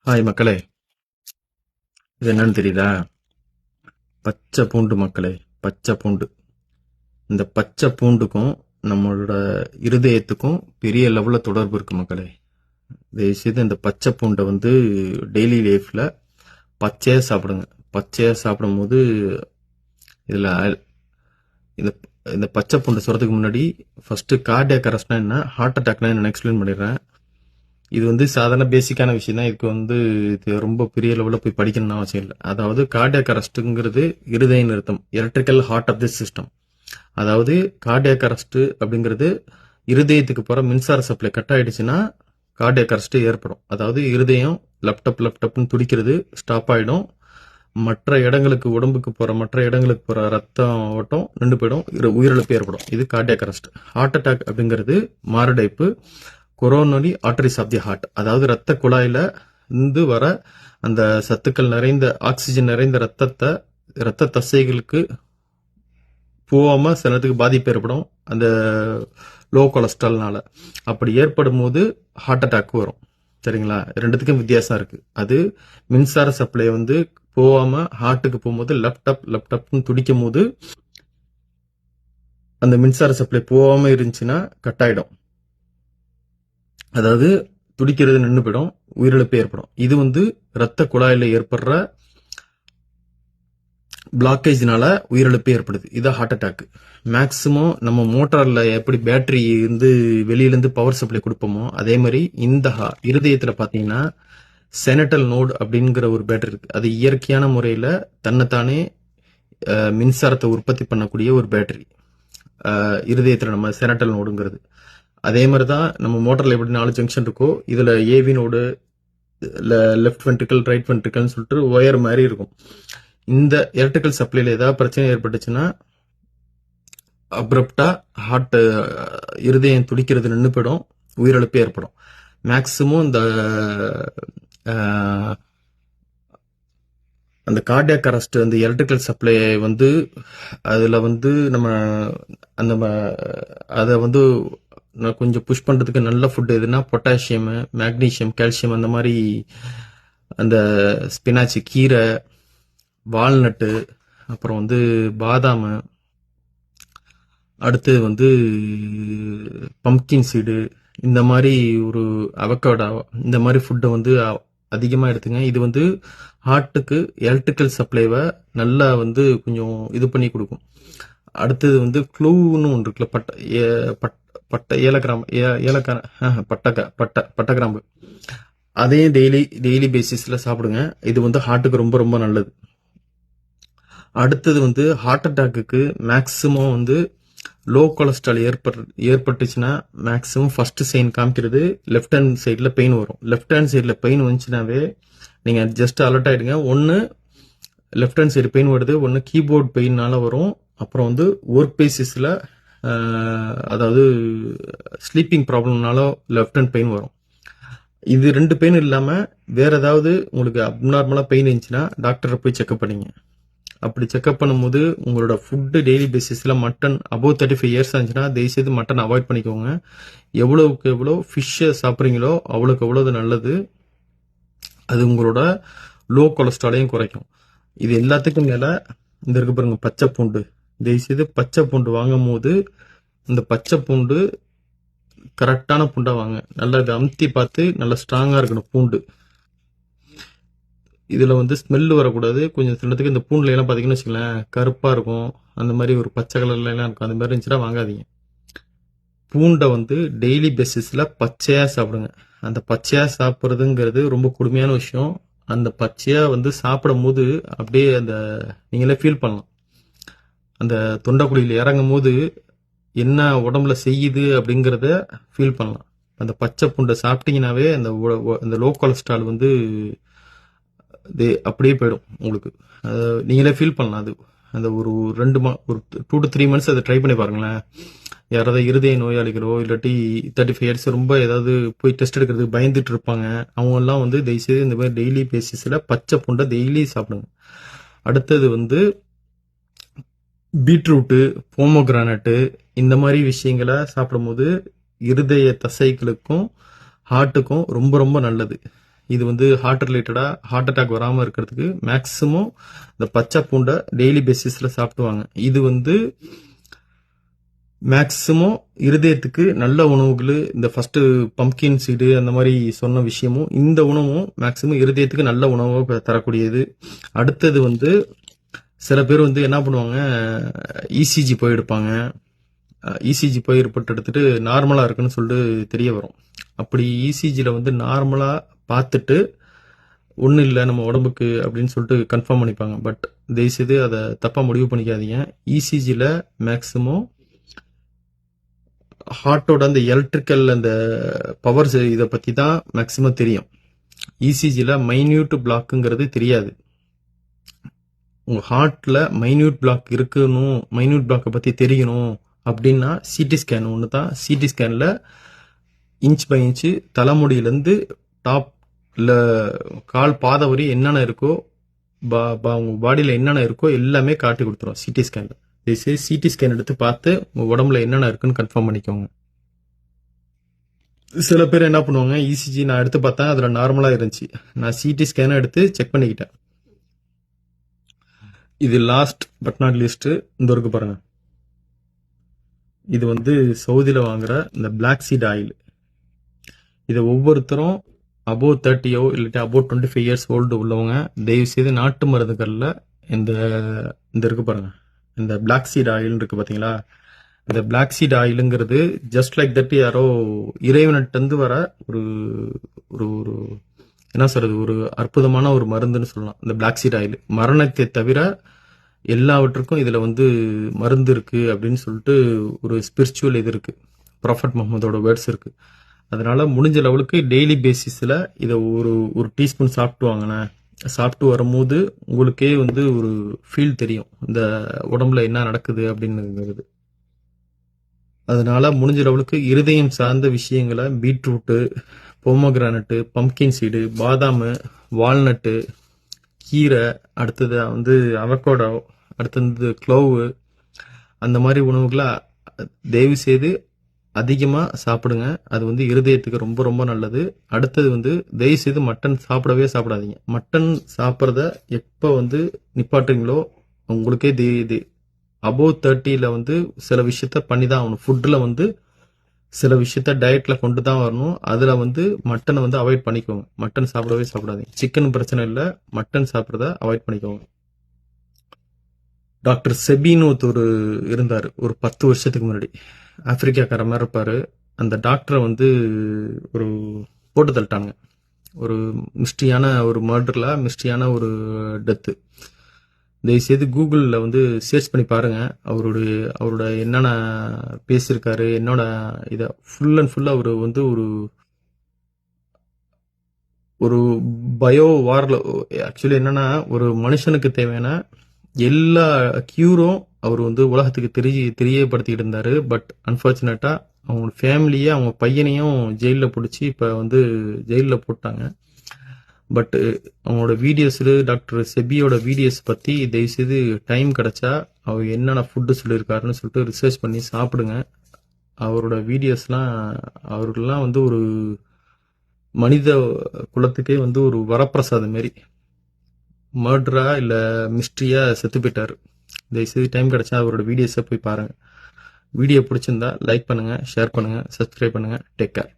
Hi மக்களே, இது என்னன்னு தெரியுதா? பச்சை பூண்டு மக்களே, பச்சை பூண்டு. இந்த பச்சை பூண்டுக்கும் நம்மளோட இருதயத்துக்கும் பெரிய லெவல்ல தொடர்பு இருக்கு மக்களே. தயவுசெய்து இந்த பச்சை பூண்டை டெய்லி லைஃப்ல பச்சையா சாப்பிடுங்க. பச்சையா சாப்பிடும்போது இதுல இந்த இந்த பச்சை பூண்டை சொல்றதுக்கு முன்னாடி ஃபர்ஸ்ட் கார்டியாக் அரெஸ்ட்னா என்ன, ஹார்ட் அட்டாக்னா என்ன எக்ஸ்பிளைன் பண்ணிடுறேன். இது சாதாரண பேசிக்கான விஷயம் தான். இதுக்கு இது ரொம்ப பெரிய லெவலில் போய் படிக்கணும்னு அவசியம் இல்லை. அதாவது கார்டியாக் அரெஸ்ட்டுங்கிறது இருதய நிறுத்தம், electrical heart of the system. அதாவது கார்டியாக் அரெஸ்ட் அப்படிங்கிறது இருதயத்துக்கு போற மின்சார சப்ளை கட் ஆயிடுச்சுன்னா கார்டியாக் அரெஸ்ட் ஏற்படும். அதாவது இருதயம் லெப்டப்னு துடிக்கிறது ஸ்டாப் ஆயிடும். மற்ற இடங்களுக்கு உடம்புக்கு போற மற்ற இடங்களுக்கு போற ரத்தம் ஓட்டம் நின்று போயிடும், உயிரிழப்பு ஏற்படும். இது கார்டியாக் அரெஸ்ட். ஹார்ட் அட்டாக் அப்படிங்கிறது மாரடைப்பு, coronary arteries of the heart. அதாவது ரத்த குழாயில இருந்து வர அந்த சத்துக்கள் நிறைந்த ஆக்சிஜன் நிறைந்த ரத்த தசைகளுக்கு போகாம சில நேரத்துக்கு பாதிப்பு ஏற்படும் அந்த லோ கொலஸ்ட்ரால்னால. அப்படி ஏற்படும் போது ஹார்ட் அட்டாக் வரும். சரிங்களா? ரெண்டுத்துக்கும் வித்தியாசம் இருக்கு. அது மின்சார சப்ளை போகாம ஹார்ட்டுக்கு போகும்போது லெப்டப்னு துடிக்கும் போது அந்த மின்சார சப்ளை போகாம இருந்துச்சுன்னா கட் ஆயிடும். அதாவது துடிக்கிறது நின்று போயிடும், உயிரிழப்பு ஏற்படும். இது ரத்த குழாயில ஏற்படுற பிளாக்கேஜ்னால உயிரிழப்பு ஏற்படுது. இது ஹார்ட் அட்டாக். மேக்சிமம் நம்ம மோட்டார்ல எப்படி பேட்டரி வெளியிலிருந்து பவர் சப்ளை கொடுப்போமோ அதே மாதிரி இந்த இருதயத்துல பாத்தீங்கன்னா செனட்டல் நோடு அப்படிங்கிற ஒரு பேட்டரி இருக்கு. அது இயற்கையான முறையில தன்னைத்தானே மின்சாரத்தை உற்பத்தி பண்ணக்கூடிய ஒரு பேட்டரி. இருதயத்துல நம்ம செனட்டல் நோடுங்கிறது அதே மாதிரி தான். நம்ம மோட்டர்ல எப்படி 4 ஜங்ஷன் இருக்கோ இதுல AV node, left ventricle, right வென்ட்ரிக்கல்னு சொல்லிட்டு ஒயர் மாதிரி இருக்கும். இந்த எலக்ட்ரிக்கல் சப்ளைல ஏதாவது பிரச்சனை ஏற்பட்டுச்சுன்னா அப்ரப்டா ஹார்ட் இருதயம் துடிக்கிறது நின்று போயிடும், உயிரிழப்பு ஏற்படும். மேக்சிமம் அந்த கார்டியாக் அரெஸ்ட் அந்த எலக்ட்ரிக்கல் சப்ளை அதுல நம்ம அந்த அதை கொஞ்சம் புஷ் பண்றதுக்கு நல்ல ஃபுட் எதுனா பொட்டாசியம், மேக்னீசியம், கால்சியம், அந்த மாதிரி அந்த ஸ்பினாச், கீரை, வால்நட்டு, அப்புறம் பாதாம், அடுத்து பம்ப்கின் சீடு, இந்த மாதிரி ஒரு அவகோடா, இந்த மாதிரி ஃபுட்டை அதிகமாக எடுத்துங்க. இது ஹார்ட்டுக்கு எலக்ட்ரிக்கல் சப்ளைவை நல்லா கொஞ்சம் இது பண்ணி கொடுக்கும். அடுத்தது க்ளூன்னு ஒன்று இருக்குல்ல, பட்டை பட்டை கிராம்பு, அதையும் டெய்லி பேசிஸ்ல சாப்பிடுங்க. இது ஹார்ட்டுக்கு ரொம்ப ரொம்ப நல்லது. அடுத்தது ஹார்ட் அட்டாக்கு மேக்சிமம் லோ கொலஸ்ட்ரால் ஏற்பட்டுச்சுன்னா மேக்சிமம் ஃபர்ஸ்ட் சைன் காமிக்கிறது லெஃப்ட் ஹேண்ட் சைட்ல பெயின் வரும். லெஃப்ட் ஹேண்ட் சைட்ல பெயின் வந்துச்சுனாவே நீங்க ஜஸ்ட் அலர்ட் ஆயிடுங்க. ஒன்னு லெஃப்ட் ஹேண்ட் சைடு பெயின் வருது, ஒன்னு கீபோர்ட் பெயின்னால வரும், அப்புறம் ஒர்க் பேசிஸ்ல அதாவது ஸ்லீப்பிங் ப்ராப்ளம்னால லெஃப்ட் ஹேண்ட் பெயின் வரும். இது 2 பெயின் இல்லாம வேற ஏதாவது உங்களுக்கு அப்நார்மலா பெயின் இருந்துச்சுன்னா டாக்டரை போய் செக்அப் பண்ணிங்க. அப்படி செக்அப் பண்ணும்போது உங்களோட ஃபுட்டு டெய்லி பேசிஸ்ல மட்டன் அபவ் 35 இயர்ஸ் ஆச்சுன்னா தயவுசெய்து மட்டன் அவாய்ட் பண்ணிக்கோங்க. எவ்வளவுக்கு எவ்வளோ ஃபிஷ் சாப்பிட்றீங்களோ அவ்வளோக்கு எவ்வளவு நல்லது. அது உங்களோட லோ கொலஸ்ட்ராலையும் குறைக்கும். இது எல்லாத்துக்கும் மேல இந்த இருக்கு பாருங்க பச்சை பூண்டு. தயவுசெய்து பச்சை பூண்டு வாங்கும் போது இந்த பச்சை பூண்டு கரெக்டான பூண்டா வாங்க. நல்லா இதை அமுத்தி பார்த்து நல்லா ஸ்ட்ராங்கா இருக்கணும் பூண்டு. இதுல ஸ்மெல் வரக்கூடாது. கொஞ்சம் சிலத்துக்கு இந்த பூண்டுல எல்லாம் பாத்தீங்கன்னு வச்சுக்கலாம் கருப்பா இருக்கும், அந்த மாதிரி ஒரு பச்சை கலர்ல எல்லாம் இருக்கும். அந்த மாதிரி இருந்துச்சுன்னா வாங்காதீங்க. பூண்டை டெய்லி பேசிஸ்ல பச்சையா சாப்பிடுங்க. அந்த பச்சையா சாப்பிட்றதுங்கிறது ரொம்ப கொடுமையான விஷயம். அந்த பச்சையா சாப்பிடும் போது அப்படியே அந்த நீங்களே ஃபீல் பண்ணலாம். அந்த தொண்டைக்குழியில இறங்கும் போது என்ன உடம்புல செய்யுது அப்படிங்கிறத ஃபீல் பண்ணலாம். அந்த பச்சை பூண்டை சாப்பிட்டீங்கன்னாவே அந்த லோ கொலஸ்ட்ரால் அப்படியே போயிடும் உங்களுக்கு. நீங்களே ஃபீல் பண்ணலாம். அது அந்த ஒரு 2 to 3 months அதை ட்ரை பண்ணி பாருங்களேன். யாராவது இருதய நோயாளிகளோ இல்லாட்டி 35 இயர்ஸ் ரொம்ப ஏதாவது போய் டெஸ்ட் எடுக்கிறதுக்கு பயந்துட்டு இருப்பாங்க, அவங்க எல்லாம் தயவுசெய்து இந்த மாதிரி டெய்லி பேசிஸ்ல பச்சை பூண்டை டெய்லி சாப்பிடுங்க. அடுத்தது பீட்ரூட்டு, போமோகிரானட்டு, இந்த மாதிரி விஷயங்களை சாப்பிடும் போது இருதய தசைகளுக்கும் ஹார்ட்டுக்கும் ரொம்ப ரொம்ப நல்லது. இது வந்து ஹார்ட் ரிலேட்டடா ஹார்ட் அட்டாக் வராமல் இருக்கிறதுக்கு மேக்ஸிமம் இந்த பச்சை பூண்டை டெய்லி பேசிஸில் சாப்பிடுவாங்க. இது வந்து மேக்ஸிமம் இருதயத்துக்கு நல்ல உணவுகள். இந்த ஃபர்ஸ்ட் பம்ப்கின் சீடு அந்த மாதிரி சொன்ன விஷயமும் இந்த உணவும் மேக்ஸிமம் இருதயத்துக்கு நல்ல உணவை தரக்கூடியது. அடுத்தது வந்து சில பேர் வந்து என்ன பண்ணுவாங்க, இசிஜி போய் எடுப்பாங்க. இசிஜி போய் ரிப்போர்ட் எடுத்துட்டு நார்மலாக இருக்குன்னு சொல்லிட்டு தெரிய வரும். அப்படி இசிஜியில் வந்து நார்மலாக பார்த்துட்டு ஒன்றும் இல்லை நம்ம உடம்புக்கு அப்படின்னு சொல்லிட்டு கன்ஃபார்ம் பண்ணிப்பாங்க. பட் தயவுசெய்து அதை தப்பாக முடிவு பண்ணிக்காதீங்க. இசிஜியில் மேக்ஸிமம் ஹார்ட்டோட அந்த எலக்ட்ரிக்கல் அந்த பவர்ஸ் இதை பற்றி தான் மேக்ஸிமம் தெரியும். இசிஜியில் மைன்யூட் பிளாக்குங்கிறது தெரியாது. உங்கள் ஹார்ட்டில் மைன்யூட் பிளாக் இருக்கணும், மைன்யூட் பிளாக்கை பற்றி தெரியணும் அப்படின்னா சிடி ஸ்கேன் ஒன்று தான். சிடி ஸ்கேனில் இன்ச் பை இன்ச்சு தலைமுடியிலேருந்து டாப் இல்லை கால் பாதை வரை என்னென்ன இருக்கோ, உங்கள் பாடியில் என்னென்ன இருக்கோ எல்லாமே காட்டி கொடுத்துரும் சிடி ஸ்கேனில். தயவுசெய்து சிடி ஸ்கேன் எடுத்து பார்த்து உங்கள் உடம்புல என்னென்ன இருக்குன்னு கன்ஃபார்ம் பண்ணிக்கோங்க. சில பேர் என்ன பண்ணுவாங்க, இசிஜி நான் எடுத்து பார்த்தேன் அதில் நார்மலாக இருந்துச்சு, நான் சிடி ஸ்கேனை எடுத்து செக் பண்ணிக்கிட்டேன். இது லாஸ்ட் பட் நாட் லீஸ்ட் இந்த இருக்கு பாருங்க. இது வந்து சவுதியில் வாங்குற இந்த பிளாக் சீட் ஆயில். இதை ஒவ்வொருத்தரும் அபோவ் 30 இல்லாட்டி அபோவ் 25 இயர்ஸ் ஓல்டு உள்ளவங்க தயவு செய்து நாட்டு மருந்துகளில் இந்த இருக்கு பாருங்க, இந்த பிளாக் சீட் ஆயில் இருக்கு பார்த்தீங்களா. இந்த பிளாக் சீட் ஆயிலுங்கிறது ஜஸ்ட் லைக் தட் யாரோ இறைவனிட்டு வர ஒரு ஒரு ஒரு என்ன சொல்றது, ஒரு அற்புதமான ஒரு மருந்துன்னு சொல்லலாம். இந்த பிளாக் சீட் ஆயில் மரணத்தை தவிர எல்லாவற்றுக்கும் இதில் வந்து மருந்து இருக்கு அப்படின்னு சொல்லிட்டு ஒரு ஸ்பிரிச்சுவல் இது இருக்கு, ப்ராஃபட் முகமதோட வேர்ட்ஸ் இருக்கு. அதனால முடிஞ்ச லெவலுக்கு டெய்லி பேசிஸில் இதை ஒரு டீஸ்பூன் சாப்பிட்டு வாங்கினே. சாப்பிட்டு வரும்போது உங்களுக்கே வந்து ஒரு ஃபீல் தெரியும் இந்த உடம்புல என்ன நடக்குது அப்படின்னுங்கிறது. அதனால முடிஞ்ச லெவலுக்கு இருதயம் சார்ந்த விஷயங்களை பீட்ரூட்டு, பொமோகிரானட்டு, பம்ப்கின் சீடு, பாதாம், வால்நட்டு, கீரை, அடுத்தது வந்து அவகோடோ, அடுத்தது க்ளோவு, அந்த மாதிரி உணவுகளை தயவு செய்து அதிகமாக சாப்பிடுங்க. அது வந்து இருதயத்துக்கு ரொம்ப ரொம்ப நல்லது. அடுத்தது வந்து தயவு செய்து மட்டன் சாப்பிடவே சாப்பிடாதீங்க. மட்டன் சாப்பிட்றத எப்போ வந்து நிப்பாட்டுங்களோ உங்களுக்கே அபோவ் 30 வந்து சில விஷயத்த பண்ணி தான் ஆகணும். ஃபுட்டில் வந்து சில விஷயத்த டயட்டில் கொண்டு தான் வரணும். அதில் வந்து மட்டனை வந்து அவாய்ட் பண்ணிக்கோங்க. மட்டன் சாப்பிடவே சாப்பிடாதீங்க. சிக்கன் பிரச்சனை இல்லை, மட்டன் சாப்பிட்றத அவாய்ட் பண்ணிக்கோங்க. டாக்டர் செபின்னு ஒருத்தர் இருந்தார் ஒரு 10 வருஷத்துக்கு முன்னாடி. ஆப்பிரிக்காக்கார மாதிரி இருப்பார். அந்த டாக்டரை வந்து ஒரு போட்டு தள்ளிட்டாங்க. ஒரு மிஸ்ட்ரியான ஒரு மர்டரில் மிஸ்ட்ரியான ஒரு டெத்து. தயவுசெய்து கூகுளில் வந்து சர்ச் பண்ணி பாருங்க. அவரோட என்னென்ன பேசியிருக்காரு, என்னோட இதை ஃபுல் அண்ட் ஃபுல்லாக அவர் வந்து ஒரு பயோ வாரில் ஆக்சுவலி என்னன்னா ஒரு மனுஷனுக்கு தேவையான எல்லா கியூரும் அவர் வந்து உலகத்துக்கு தெரியப்படுத்திக்கிட்டு இருந்தாரு. பட் அன்ஃபார்ச்சுனேட்டாக அவங்க ஃபேமிலியே அவங்க பையனையும் ஜெயிலில் பிடிச்சி இப்போ வந்து ஜெயிலில் போட்டாங்க. பட் அவங்களோட வீடியோஸில் டாக்டர் செபியோட வீடியோஸ் பற்றி தயவுசெய்து டைம் கிடச்சா அவர் என்னென்ன ஃபுட்டு சொல்லியிருக்காருன்னு சொல்லிட்டு ரிசர்ச் பண்ணி சாப்பிடுங்க. அவரோட வீடியோஸ்லாம் அவர்கள்லாம் வந்து ஒரு மனித குலத்துக்கே வந்து ஒரு வரப்பிரசாதம் மாரி. மர்டரா இல்லை மிஸ்ட்ரியா செத்து போயிட்டார். தயவுசெய்து டைம் கிடச்சா அவரோட வீடியோஸை போய் பாருங்கள். வீடியோ பிடிச்சிருந்தா லைக் பண்ணுங்கள், ஷேர் பண்ணுங்கள், சப்ஸ்கிரைப் பண்ணுங்கள். Take care.